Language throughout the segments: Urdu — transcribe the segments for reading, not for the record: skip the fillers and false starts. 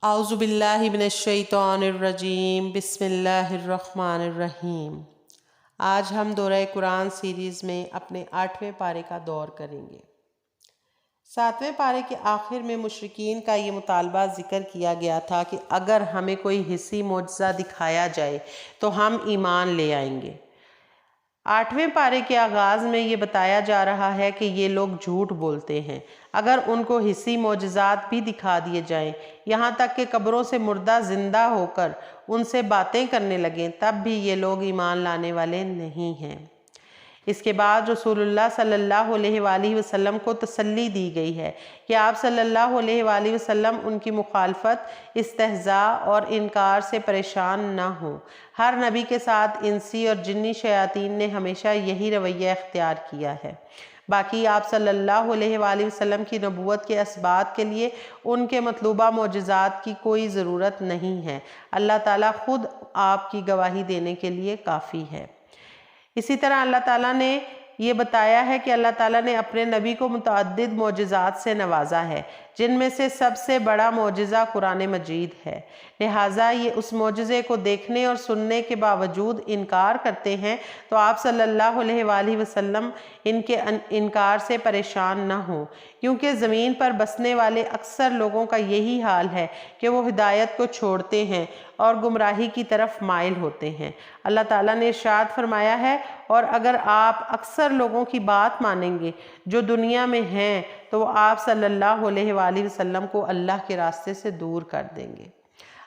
اعوذ باللہ من الشیطان الرجیم بسم اللہ الرحمن الرحیم۔ آج ہم دورہ قرآن سیریز میں اپنے 8ویں پارے کا دور کریں گے۔ 7ویں پارے کے آخر میں مشرکین کا یہ مطالبہ ذکر کیا گیا تھا کہ اگر ہمیں کوئی حسی معجزہ دکھایا جائے تو ہم ایمان لے آئیں گے۔ 8ویں پارے کے آغاز میں یہ بتایا جا رہا ہے کہ یہ لوگ جھوٹ بولتے ہیں۔ اگر ان کو حسی معجزات بھی دکھا دیے جائیں، یہاں تک کہ قبروں سے مردہ زندہ ہو کر ان سے باتیں کرنے لگیں، تب بھی یہ لوگ ایمان لانے والے نہیں ہیں۔ اس کے بعد رسول اللہ صلی اللہ علیہ وآلہ وسلم کو تسلی دی گئی ہے کہ آپ صلی اللہ علیہ وآلہ وسلم ان کی مخالفت، استہزاء اور انکار سے پریشان نہ ہوں۔ ہر نبی کے ساتھ انسی اور جنی شیاطین نے ہمیشہ یہی رویہ اختیار کیا ہے۔ باقی آپ صلی اللہ علیہ وآلہ وسلم کی نبوت کے اثبات کے لیے ان کے مطلوبہ معجزات کی کوئی ضرورت نہیں ہے۔ اللہ تعالیٰ خود آپ کی گواہی دینے کے لیے کافی ہے۔ اسی طرح اللہ تعالیٰ نے یہ بتایا ہے کہ اللہ تعالیٰ نے اپنے نبی کو متعدد معجزات سے نوازا ہے، جن میں سے سب سے بڑا معجزہ قرآن مجید ہے۔ لہٰذا یہ اس معجزے کو دیکھنے اور سننے کے باوجود انکار کرتے ہیں تو آپ صلی اللہ علیہ وآلہ وسلم ان کے انکار سے پریشان نہ ہوں، کیونکہ زمین پر بسنے والے اکثر لوگوں کا یہی حال ہے کہ وہ ہدایت کو چھوڑتے ہیں اور گمراہی کی طرف مائل ہوتے ہیں۔ اللہ تعالیٰ نے ارشاد فرمایا ہے، اور اگر آپ اکثر لوگوں کی بات مانیں گے جو دنیا میں ہیں تو وہ آپ صلی اللہ علیہ وآلہ وسلم کو اللہ کے راستے سے دور کر دیں گے۔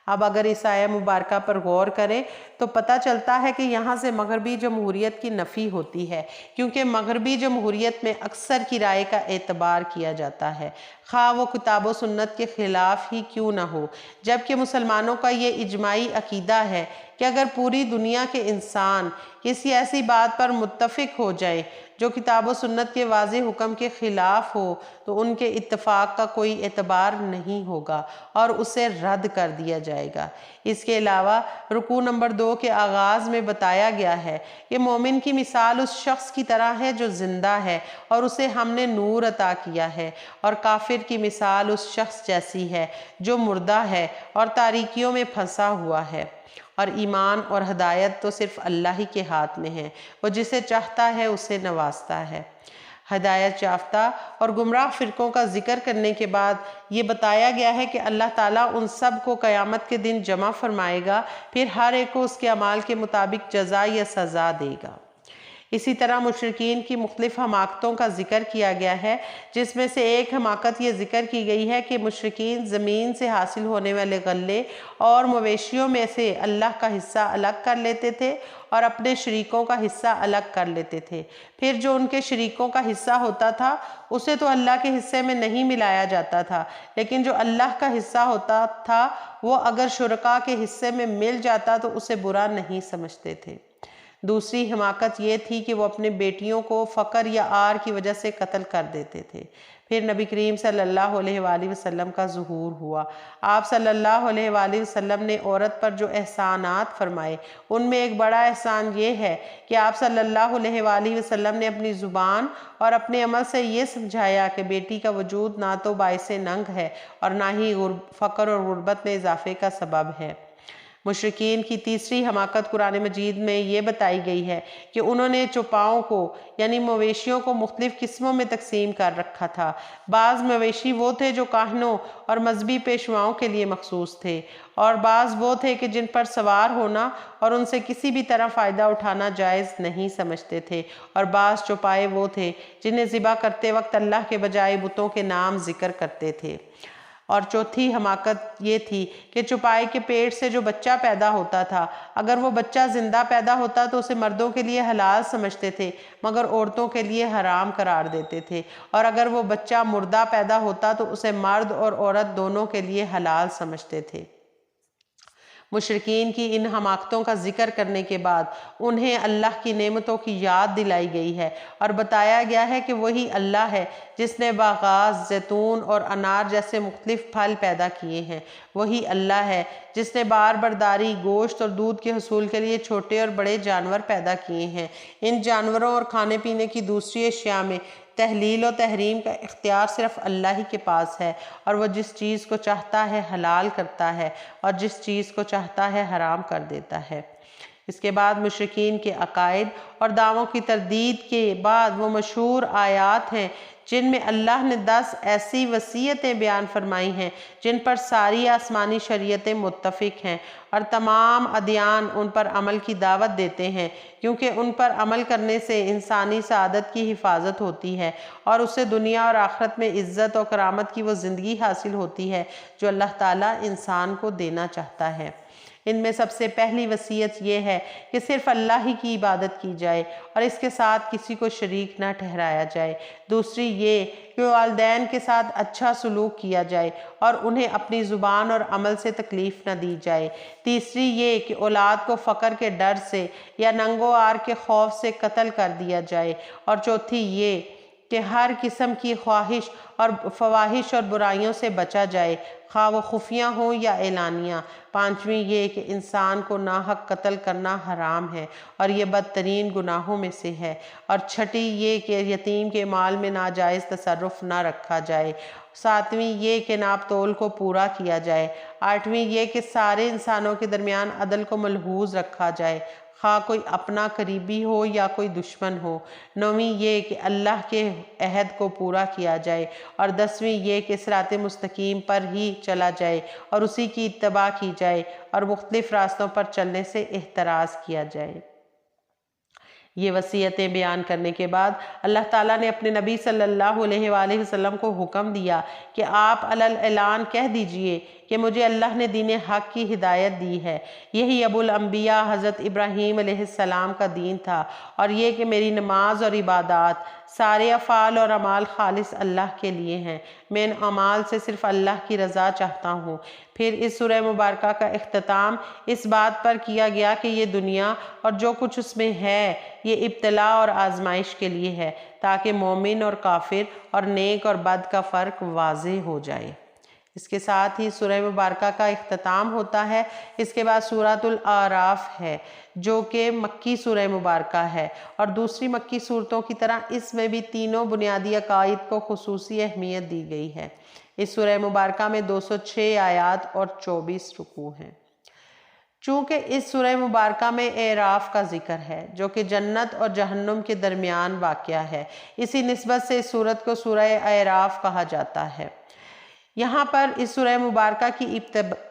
اب اگر اس آیہ مبارکہ پر غور کریں تو پتہ چلتا ہے کہ یہاں سے مغربی جمہوریت کی نفی ہوتی ہے، کیونکہ مغربی جمہوریت میں اکثر کی رائے کا اعتبار کیا جاتا ہے، خواہ وہ کتاب و سنت کے خلاف ہی کیوں نہ ہو، جبکہ مسلمانوں کا یہ اجماعی عقیدہ ہے کہ اگر پوری دنیا کے انسان کسی ایسی بات پر متفق ہو جائیں جو کتاب و سنت کے واضح حکم کے خلاف ہو تو ان کے اتفاق کا کوئی اعتبار نہیں ہوگا اور اسے رد کر دیا جائے گا۔ اس کے علاوہ رکوع نمبر 2 کے آغاز میں بتایا گیا ہے کہ مومن کی مثال اس شخص کی طرح ہے جو زندہ ہے اور اسے ہم نے نور عطا کیا ہے، اور کافر کی مثال اس شخص جیسی ہے جو مردہ ہے اور تاریکیوں میں پھنسا ہوا ہے۔ اور ایمان اور ہدایت تو صرف اللہ ہی کے ہاتھ میں ہے، وہ جسے چاہتا ہے اسے نوازتا ہے۔ ہدایت یافتہ اور گمراہ فرقوں کا ذکر کرنے کے بعد یہ بتایا گیا ہے کہ اللہ تعالیٰ ان سب کو قیامت کے دن جمع فرمائے گا، پھر ہر ایک کو اس کے اعمال کے مطابق جزا یا سزا دے گا۔ اسی طرح مشرکین کی مختلف حماقتوں کا ذکر کیا گیا ہے، جس میں سے ایک حماقت یہ ذکر کی گئی ہے کہ مشرکین زمین سے حاصل ہونے والے غلے اور مویشیوں میں سے اللہ کا حصہ الگ کر لیتے تھے اور اپنے شریکوں کا حصہ الگ کر لیتے تھے، پھر جو ان کے شریکوں کا حصہ ہوتا تھا اسے تو اللہ کے حصے میں نہیں ملایا جاتا تھا، لیکن جو اللہ کا حصہ ہوتا تھا وہ اگر شرکاء کے حصے میں مل جاتا تو اسے برا نہیں سمجھتے تھے۔ دوسری حماقت یہ تھی کہ وہ اپنے بیٹیوں کو فقر یا عار کی وجہ سے قتل کر دیتے تھے۔ پھر نبی کریم صلی اللہ علیہ وآلہ وسلم کا ظہور ہوا۔ آپ صلی اللہ علیہ وآلہ وسلم نے عورت پر جو احسانات فرمائے ان میں ایک بڑا احسان یہ ہے کہ آپ صلی اللہ علیہ وآلہ وسلم نے اپنی زبان اور اپنے عمل سے یہ سمجھایا کہ بیٹی کا وجود نہ تو باعث ننگ ہے اور نہ ہی فقر اور غربت میں اضافے کا سبب ہے۔ مشرکین کی تیسری حماقت قرآن مجید میں یہ بتائی گئی ہے کہ انہوں نے چوپاؤں کو یعنی مویشیوں کو مختلف قسموں میں تقسیم کر رکھا تھا۔ بعض مویشی وہ تھے جو کاہنوں اور مذہبی پیشواؤں کے لیے مخصوص تھے، اور بعض وہ تھے کہ جن پر سوار ہونا اور ان سے کسی بھی طرح فائدہ اٹھانا جائز نہیں سمجھتے تھے، اور بعض چوپائے وہ تھے جنہیں ذبح کرتے وقت اللہ کے بجائے بتوں کے نام ذکر کرتے تھے۔ اور چوتھی حماقت یہ تھی کہ چوپائے کے پیٹ سے جو بچہ پیدا ہوتا تھا اگر وہ بچہ زندہ پیدا ہوتا تو اسے مردوں کے لیے حلال سمجھتے تھے مگر عورتوں کے لیے حرام قرار دیتے تھے، اور اگر وہ بچہ مردہ پیدا ہوتا تو اسے مرد اور عورت دونوں کے لیے حلال سمجھتے تھے۔ مشرکین کی ان حماقتوں کا ذکر کرنے کے بعد انہیں اللہ کی نعمتوں کی یاد دلائی گئی ہے اور بتایا گیا ہے کہ وہی اللہ ہے جس نے باغات، زیتون اور انار جیسے مختلف پھل پیدا کیے ہیں۔ وہی اللہ ہے جس نے بار برداری، گوشت اور دودھ کے حصول کے لیے چھوٹے اور بڑے جانور پیدا کیے ہیں۔ ان جانوروں اور کھانے پینے کی دوسری اشیاء میں تحلیل و تحریم کا اختیار صرف اللہ ہی کے پاس ہے، اور وہ جس چیز کو چاہتا ہے حلال کرتا ہے اور جس چیز کو چاہتا ہے حرام کر دیتا ہے۔ اس کے بعد مشرکین کے عقائد اور دعووں کی تردید کے بعد وہ مشہور آیات ہیں جن میں اللہ نے 10 ایسی وصیتیں بیان فرمائی ہیں جن پر ساری آسمانی شریعتیں متفق ہیں، اور تمام ادیان ان پر عمل کی دعوت دیتے ہیں، کیونکہ ان پر عمل کرنے سے انسانی سعادت کی حفاظت ہوتی ہے اور اسے دنیا اور آخرت میں عزت و کرامت کی وہ زندگی حاصل ہوتی ہے جو اللہ تعالیٰ انسان کو دینا چاہتا ہے۔ ان میں سب سے پہلی وصیت یہ ہے کہ صرف اللہ ہی کی عبادت کی جائے اور اس کے ساتھ کسی کو شریک نہ ٹھہرایا جائے۔ دوسری یہ کہ والدین کے ساتھ اچھا سلوک کیا جائے اور انہیں اپنی زبان اور عمل سے تکلیف نہ دی جائے۔ تیسری یہ کہ اولاد کو فقر کے ڈر سے یا ننگ و عار کے خوف سے قتل کر دیا جائے۔ اور چوتھی یہ کہ ہر قسم کی خواہش اور فواحش اور برائیوں سے بچا جائے، خواہ وہ خفیہ ہوں یا اعلانیہ۔ پانچویں یہ کہ انسان کو ناحق قتل کرنا حرام ہے اور یہ بدترین گناہوں میں سے ہے۔ اور چھٹی یہ کہ یتیم کے مال میں ناجائز تصرف نہ رکھا جائے۔ ساتویں یہ کہ ناپ تول کو پورا کیا جائے۔ آٹھویں یہ کہ سارے انسانوں کے درمیان عدل کو ملحوظ رکھا جائے، خواہ کوئی اپنا قریبی ہو یا کوئی دشمن ہو۔ نویں یہ کہ اللہ کے عہد کو پورا کیا جائے، اور 10ویں یہ کہ صراط مستقیم پر ہی چلا جائے اور اسی کی اتباع کی جائے اور مختلف راستوں پر چلنے سے احتراز کیا جائے۔ یہ وصیتیں بیان کرنے کے بعد اللہ تعالیٰ نے اپنے نبی صلی اللہ علیہ وآلہ وسلم کو حکم دیا کہ آپ علی الاعلان کہہ دیجئے کہ مجھے اللہ نے دین حق کی ہدایت دی ہے، یہی ابو الانبیاء حضرت ابراہیم علیہ السلام کا دین تھا، اور یہ کہ میری نماز اور عبادات سارے افعال اور اعمال خالص اللہ کے لیے ہیں، میں ان اعمال سے صرف اللہ کی رضا چاہتا ہوں۔ پھر اس سورہ مبارکہ کا اختتام اس بات پر کیا گیا کہ یہ دنیا اور جو کچھ اس میں ہے یہ ابتلاء اور آزمائش کے لیے ہے، تاکہ مومن اور کافر اور نیک اور بد کا فرق واضح ہو جائے۔ اس کے ساتھ ہی سورہ مبارکہ کا اختتام ہوتا ہے۔ اس کے بعد سورۃ الاعراف ہے جو کہ مکی سورہ مبارکہ ہے، اور دوسری مکی صورتوں کی طرح اس میں بھی تینوں بنیادی عقائد کو خصوصی اہمیت دی گئی ہے۔ اس سورہ مبارکہ میں 206 آیات اور 24 رکوع ہیں۔ چونکہ اس سورہ مبارکہ میں اعراف کا ذکر ہے جو کہ جنت اور جہنم کے درمیان واقع ہے، اسی نسبت سے اس سورت کو سورہ اعراف کہا جاتا ہے۔ یہاں پر اس سورہ مبارکہ کی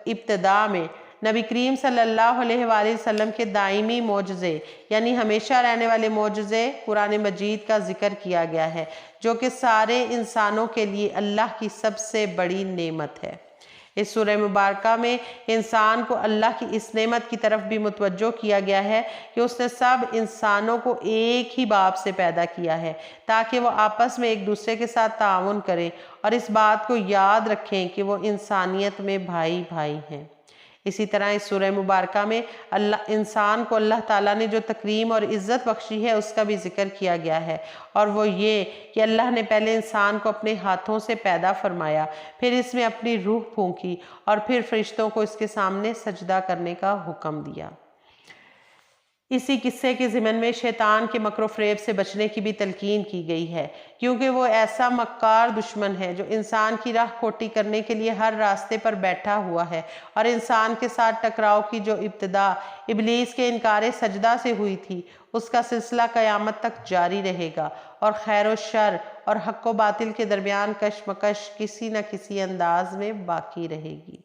ابتدا میں نبی کریم صلی اللہ علیہ وآلہ وسلم کے دائمی معجزے یعنی ہمیشہ رہنے والے معجزے قرآن مجید کا ذکر کیا گیا ہے، جو کہ سارے انسانوں کے لیے اللہ کی سب سے بڑی نعمت ہے۔ اس سورہ مبارکہ میں انسان کو اللہ کی اس نعمت کی طرف بھی متوجہ کیا گیا ہے کہ اس نے سب انسانوں کو ایک ہی باپ سے پیدا کیا ہے تاکہ وہ آپس میں ایک دوسرے کے ساتھ تعاون کریں اور اس بات کو یاد رکھیں کہ وہ انسانیت میں بھائی بھائی ہیں۔ اسی طرح اس سورہ مبارکہ میں انسان کو اللہ تعالیٰ نے جو تکریم اور عزت بخشی ہے اس کا بھی ذکر کیا گیا ہے، اور وہ یہ کہ اللہ نے پہلے انسان کو اپنے ہاتھوں سے پیدا فرمایا، پھر اس میں اپنی روح پھونکی اور پھر فرشتوں کو اس کے سامنے سجدہ کرنے کا حکم دیا۔ اسی قصے کے ضمن میں شیطان کے مکر و فریب سے بچنے کی بھی تلقین کی گئی ہے، کیونکہ وہ ایسا مکار دشمن ہے جو انسان کی راہ کھوٹی کرنے کے لیے ہر راستے پر بیٹھا ہوا ہے، اور انسان کے ساتھ ٹکراؤ کی جو ابتدا ابلیس کے انکار سجدہ سے ہوئی تھی اس کا سلسلہ قیامت تک جاری رہے گا، اور خیر و شر اور حق و باطل کے درمیان کشمکش کسی نہ کسی انداز میں باقی رہے گی۔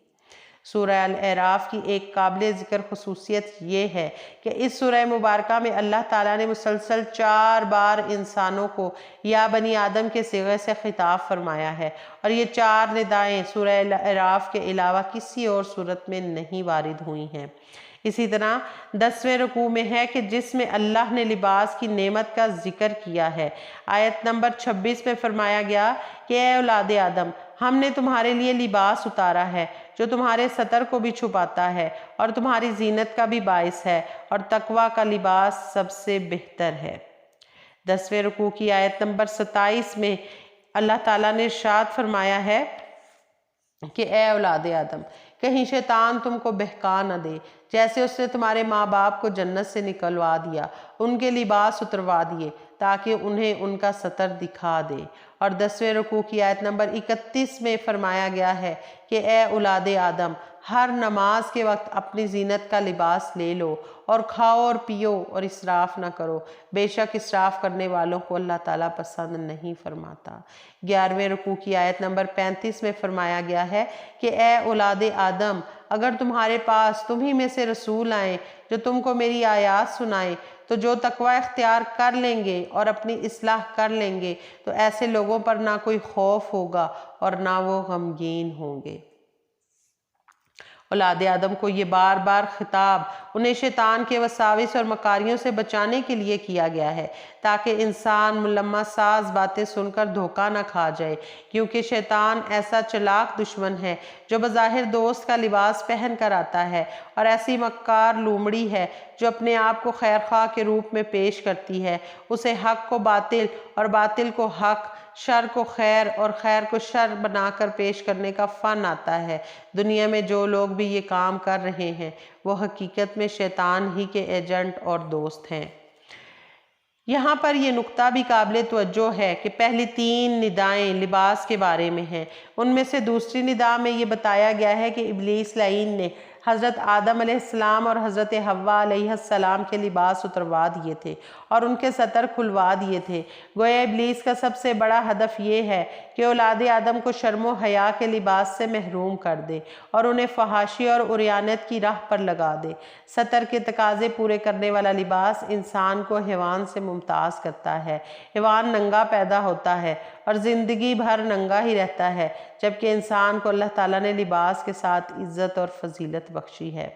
سورہ الاعراف کی ایک قابل ذکر خصوصیت یہ ہے کہ اس سورہ مبارکہ میں اللہ تعالیٰ نے مسلسل 4 بار انسانوں کو یا بنی آدم کے صیغے سے خطاب فرمایا ہے، اور یہ 4 ندائیں سورہ الاعراف کے علاوہ کسی اور صورت میں نہیں وارد ہوئی ہیں۔ اسی طرح 10ویں رکوع میں ہے کہ جس میں اللہ نے لباس کی نعمت کا ذکر کیا ہے۔ آیت نمبر 26 میں فرمایا گیا کہ اے اولاد آدم، ہم نے تمہارے لیے لباس اتارا ہے جو تمہارے ستر کو بھی چھپاتا ہے اور تمہاری زینت کا بھی باعث ہے، اور تقوی کا لباس سب سے بہتر ہے۔ 10ویں رکوع کی آیت نمبر 27 میں اللہ تعالیٰ نے ارشاد فرمایا ہے کہ اے اولاد آدم، کہیں شیطان تم کو بہکا نہ دے، جیسے اس نے تمہارے ماں باپ کو جنت سے نکلوا دیا، ان کے لباس اتروا دیے تاکہ انہیں ان کا ستر دکھا دے۔ اور 10ویں رکوع کی آیت نمبر 31 میں فرمایا گیا ہے کہ اے اولاد آدم، ہر نماز کے وقت اپنی زینت کا لباس لے لو اور کھاؤ اور پیو اور اسراف نہ کرو، بے شک اسراف کرنے والوں کو اللہ تعالیٰ پسند نہیں فرماتا۔ 11ویں رکوع کی آیت نمبر 35 میں فرمایا گیا ہے کہ اے اولاد آدم، اگر تمہارے پاس تمہیں میں سے رسول آئیں جو تم کو میری آیات سنائیں تو جو تقوی اختیار کر لیں گے اور اپنی اصلاح کر لیں گے تو ایسے لوگوں پر نہ کوئی خوف ہوگا اور نہ وہ غمگین ہوں گے۔ اولاد آدم کو یہ بار بار خطاب انہیں شیطان کے وساوس اور مکاریوں سے بچانے کے لیے کیا گیا ہے تاکہ انسان ملمس ساز باتیں سن کر دھوکہ نہ کھا جائے، کیونکہ شیطان ایسا چلاک دشمن ہے جو بظاہر دوست کا لباس پہن کر آتا ہے اور ایسی مکار لومڑی ہے جو اپنے آپ کو خیر خواہ کے روپ میں پیش کرتی ہے۔ اسے حق کو باطل اور باطل کو حق، شر کو خیر اور خیر کو شر بنا کر پیش کرنے کا فن آتا ہے۔ دنیا میں جو لوگ بھی یہ کام کر رہے ہیں وہ حقیقت میں شیطان ہی کے ایجنٹ اور دوست ہیں۔ یہاں پر یہ نقطہ بھی قابل توجہ ہے کہ پہلی 3 ندائیں لباس کے بارے میں ہیں۔ ان میں سے دوسری ندا میں یہ بتایا گیا ہے کہ ابلیس لعین نے حضرت آدم علیہ السلام اور حضرت حوا علیہ السلام کے لباس اتروا دیے تھے اور ان کے ستر کھلوا دیے تھے۔ گویا ابلیس کا سب سے بڑا ہدف یہ ہے کہ اولاد آدم کو شرم و حیا کے لباس سے محروم کر دے اور انہیں فحاشی اور عریانیت کی راہ پر لگا دے۔ ستر کے تقاضے پورے کرنے والا لباس انسان کو حیوان سے ممتاز کرتا ہے۔ حیوان ننگا پیدا ہوتا ہے اور زندگی بھر ننگا ہی رہتا ہے، جبکہ انسان کو اللہ تعالیٰ نے لباس کے ساتھ عزت اور فضیلت بخشی ہے۔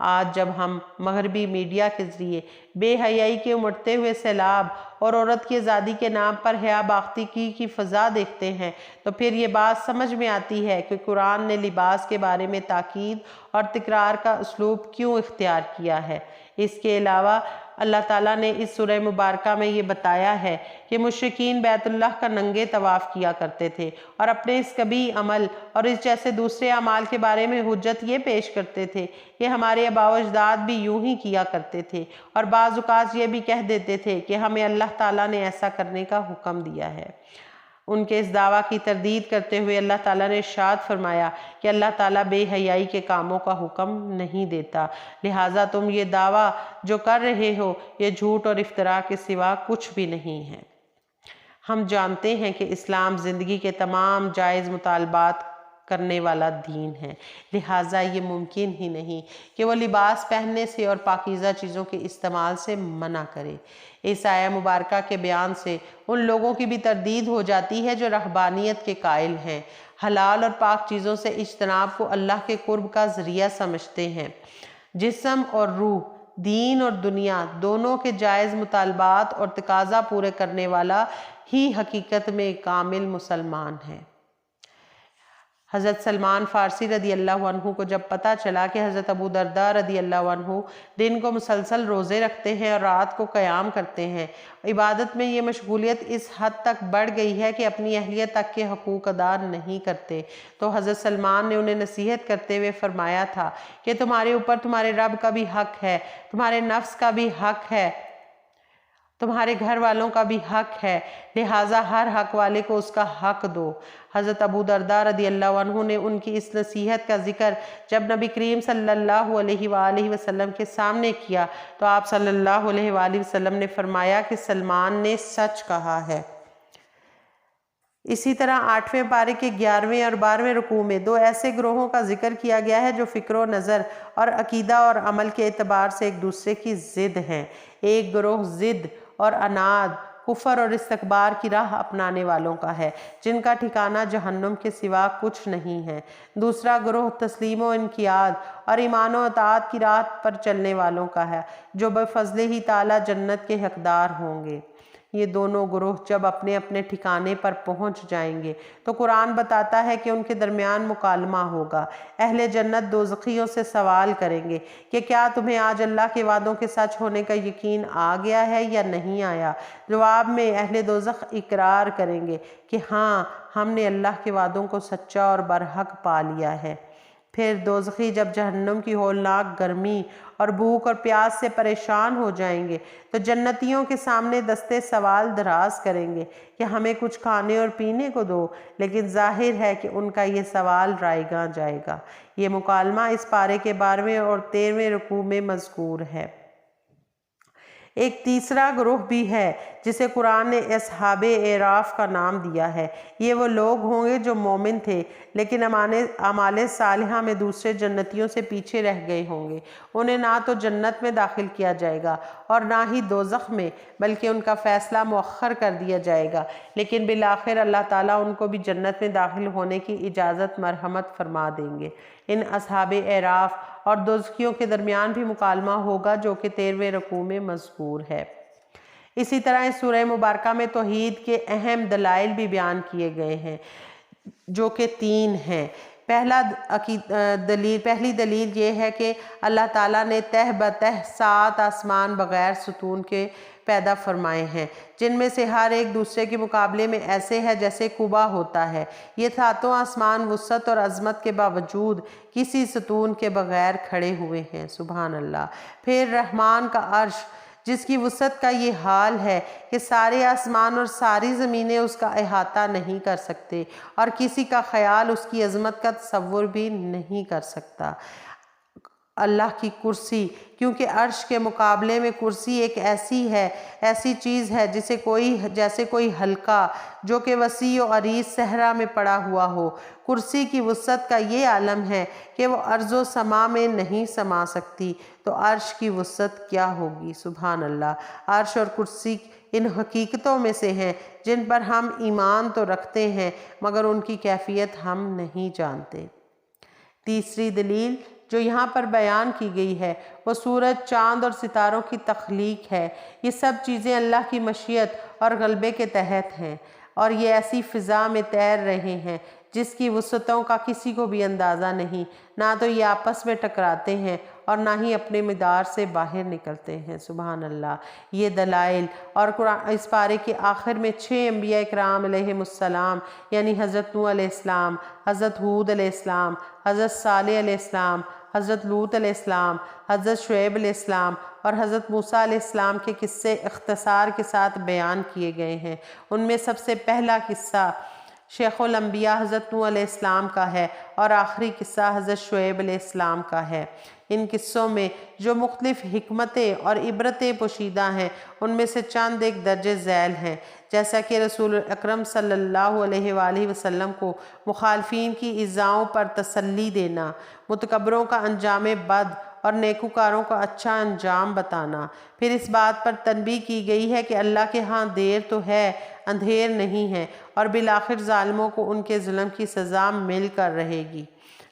آج جب ہم مغربی میڈیا کے ذریعے بے حیائی کے امڑتے ہوئے سیلاب اور عورت کی آزادی کے نام پر حیا باختگی کی فضا دیکھتے ہیں تو پھر یہ بات سمجھ میں آتی ہے کہ قرآن نے لباس کے بارے میں تاکید اور تکرار کا اسلوب کیوں اختیار کیا ہے۔ اس کے علاوہ اللہ تعالیٰ نے اس سورہ مبارکہ میں یہ بتایا ہے کہ مشرکین بیت اللہ کا ننگے طواف کیا کرتے تھے اور اپنے اس قبیح عمل اور اس جیسے دوسرے اعمال کے بارے میں حجت یہ پیش کرتے تھے کہ ہمارے آباء و اجداد بھی یوں ہی کیا کرتے تھے، اور بعض اوقات یہ بھی کہہ دیتے تھے کہ ہمیں اللہ تعالیٰ نے ایسا کرنے کا حکم دیا ہے۔ ان کے اس دعویٰ کی تردید کرتے ہوئے اللہ تعالیٰ نے ارشاد فرمایا کہ اللہ تعالیٰ بے حیائی کے کاموں کا حکم نہیں دیتا، لہٰذا تم یہ دعویٰ جو کر رہے ہو یہ جھوٹ اور افتراء کے سوا کچھ بھی نہیں ہے۔ ہم جانتے ہیں کہ اسلام زندگی کے تمام جائز مطالبات کرنے والا دین ہے، لہٰذا یہ ممکن ہی نہیں کہ وہ لباس پہننے سے اور پاکیزہ چیزوں کے استعمال سے منع کرے۔ اس آیہ مبارکہ کے بیان سے ان لوگوں کی بھی تردید ہو جاتی ہے جو رہبانیت کے قائل ہیں، حلال اور پاک چیزوں سے اجتناب کو اللہ کے قرب کا ذریعہ سمجھتے ہیں۔ جسم اور روح، دین اور دنیا دونوں کے جائز مطالبات اور تقاضا پورے کرنے والا ہی حقیقت میں کامل مسلمان ہے۔ حضرت سلمان فارسی رضی اللہ عنہ کو جب پتہ چلا کہ حضرت ابو درداء رضی اللہ عنہ دن کو مسلسل روزے رکھتے ہیں اور رات کو قیام کرتے ہیں، عبادت میں یہ مشغولیت اس حد تک بڑھ گئی ہے کہ اپنی اہلیت تک کے حقوق ادا نہیں کرتے، تو حضرت سلمان نے انہیں نصیحت کرتے ہوئے فرمایا تھا کہ تمہارے اوپر تمہارے رب کا بھی حق ہے، تمہارے نفس کا بھی حق ہے، تمہارے گھر والوں کا بھی حق ہے، لہٰذا ہر حق والے کو اس کا حق دو۔ حضرت ابو درداء رضی اللہ عنہ نے ان کی اس نصیحت کا ذکر جب نبی کریم صلی اللہ علیہ وآلہ وسلم کے سامنے کیا تو آپ صلی اللہ علیہ وآلہ وسلم نے فرمایا کہ سلمان نے سچ کہا ہے۔ اسی طرح 8ویں پارے کے 11ویں اور 12ویں رکوع میں 2 ایسے گروہوں کا ذکر کیا گیا ہے جو فکر و نظر اور عقیدہ اور عمل کے اعتبار سے ایک دوسرے کی ضد ہیں۔ ایک گروہ ضد اور عناد، کفر اور استکبار کی راہ اپنانے والوں کا ہے جن کا ٹھکانہ جہنم کے سوا کچھ نہیں ہے۔ دوسرا گروہ تسلیم و انقیاد اور ایمان و اطاعت کی راہ پر چلنے والوں کا ہے جو بفضل ہی تعالیٰ جنت کے حقدار ہوں گے۔ یہ دونوں گروہ جب اپنے اپنے ٹھکانے پر پہنچ جائیں گے تو قرآن بتاتا ہے کہ ان کے درمیان مکالمہ ہوگا۔ اہل جنت دوزخیوں سے سوال کریں گے کہ کیا تمہیں آج اللہ کے وعدوں کے سچ ہونے کا یقین آ گیا ہے یا نہیں آیا؟ جواب میں اہل دوزخ اقرار کریں گے کہ ہاں، ہم نے اللہ کے وعدوں کو سچا اور برحق پا لیا ہے۔ پھر دوزخی جب جہنم کی ہولناک گرمی اور بھوک اور پیاس سے پریشان ہو جائیں گے تو جنتیوں کے سامنے دستے سوال دراز کریں گے کہ ہمیں کچھ کھانے اور پینے کو دو، لیکن ظاہر ہے کہ ان کا یہ سوال رائیگاں جائے گا۔ یہ مکالمہ اس پارے کے 12ویں اور 13ویں رکوع میں مذکور ہے۔ ایک تیسرا گروہ بھی ہے جسے قرآن نے اصحاب اعراف کا نام دیا ہے۔ یہ وہ لوگ ہوں گے جو مومن تھے لیکن اعمال صالحہ میں دوسرے جنتیوں سے پیچھے رہ گئے ہوں گے۔ انہیں نہ تو جنت میں داخل کیا جائے گا اور نہ ہی دوزخ میں، بلکہ ان کا فیصلہ مؤخر کر دیا جائے گا، لیکن بالآخر اللہ تعالیٰ ان کو بھی جنت میں داخل ہونے کی اجازت مرحمت فرما دیں گے۔ ان اصحاب اعراف اور دوزخیوں کے درمیان بھی مکالمہ ہوگا جو کہ 13ویں رکوع میں مذکور ہے۔ اسی طرح اس سورہ مبارکہ میں توحید کے اہم دلائل بھی بیان کیے گئے ہیں جو کہ 3 ہیں۔ پہلی دلیل یہ ہے کہ اللہ تعالیٰ نے تہ بتہ 7 آسمان بغیر ستون کے پیدا فرمائے ہیں، جن میں سے ہر ایک دوسرے کے مقابلے میں ایسے ہے جیسے قبہ ہوتا ہے۔ یہ 7 آسمان وسعت اور عظمت کے باوجود کسی ستون کے بغیر کھڑے ہوئے ہیں، سبحان اللہ۔ پھر رحمان کا عرش، جس کی وسعت کا یہ حال ہے کہ سارے آسمان اور ساری زمینیں اس کا احاطہ نہیں کر سکتے اور کسی کا خیال اس کی عظمت کا تصور بھی نہیں کر سکتا۔ اللہ کی کرسی، کیونکہ عرش کے مقابلے میں کرسی ایک ایسی چیز ہے جیسے کوئی حلقہ جو کہ وسیع و عریض صحرا میں پڑا ہوا ہو۔ کرسی کی وسعت کا یہ عالم ہے کہ وہ ارض و سما میں نہیں سما سکتی، تو عرش کی وسعت کیا ہوگی، سبحان اللہ۔ عرش اور کرسی ان حقیقتوں میں سے ہیں جن پر ہم ایمان تو رکھتے ہیں مگر ان کی کیفیت ہم نہیں جانتے۔ تیسری دلیل جو یہاں پر بیان کی گئی ہے وہ سورج، چاند اور ستاروں کی تخلیق ہے۔ یہ سب چیزیں اللہ کی مشیت اور غلبے کے تحت ہیں اور یہ ایسی فضا میں تیر رہے ہیں جس کی وسعتوں کا کسی کو بھی اندازہ نہیں، نہ تو یہ آپس میں ٹکراتے ہیں اور نہ ہی اپنے مدار سے باہر نکلتے ہیں، سبحان اللہ۔ یہ دلائل اور قرآن اس پارے کے آخر میں 6 انبیاء اکرام علیہم السلام یعنی حضرت نوح علیہ السلام، حضرت ہود علیہ السلام، حضرت صالح علیہ السلام، حضرت لوط علیہ السلام، حضرت شعیب علیہ السلام اور حضرت موسیٰ علیہ السلام کے قصے اختصار کے ساتھ بیان کیے گئے ہیں۔ ان میں سب سے پہلا قصہ شیخ الانبیاء حضرت نوح علیہ السلام کا ہے اور آخری قصہ حضرت شعیب علیہ السلام کا ہے۔ ان قصوں میں جو مختلف حکمتیں اور عبرتیں پوشیدہ ہیں ان میں سے چند ایک درج ذیل ہیں، جیسا کہ رسول اکرم صلی اللہ علیہ وآلہ وسلم کو مخالفین کی ایذاؤں پر تسلی دینا، متکبروں کا انجام بد اور نیکوکاروں کا اچھا انجام بتانا۔ پھر اس بات پر تنبیہ کی گئی ہے کہ اللہ کے ہاں دیر تو ہے، اندھیر نہیں ہے، اور بالآخر ظالموں کو ان کے ظلم کی سزا مل کر رہے گی۔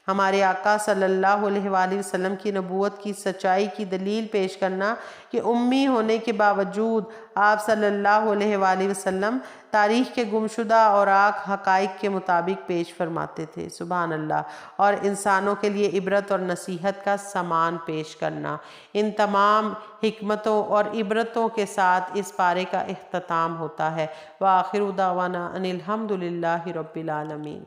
ہمارے آقا صلی اللہ علیہ وآلہ وسلم کی نبوت کی سچائی کی دلیل پیش کرنا کہ امی ہونے کے باوجود آپ صلی اللہ علیہ وآلہ وسلم تاریخ کے گمشدہ اوراق حقائق کے مطابق پیش فرماتے تھے، سبحان اللہ، اور انسانوں کے لیے عبرت اور نصیحت کا سامان پیش کرنا۔ ان تمام حکمتوں اور عبرتوں کے ساتھ اس پارے کا اختتام ہوتا ہے۔ وآخر دعوانا ان الحمد للہ رب العالمین۔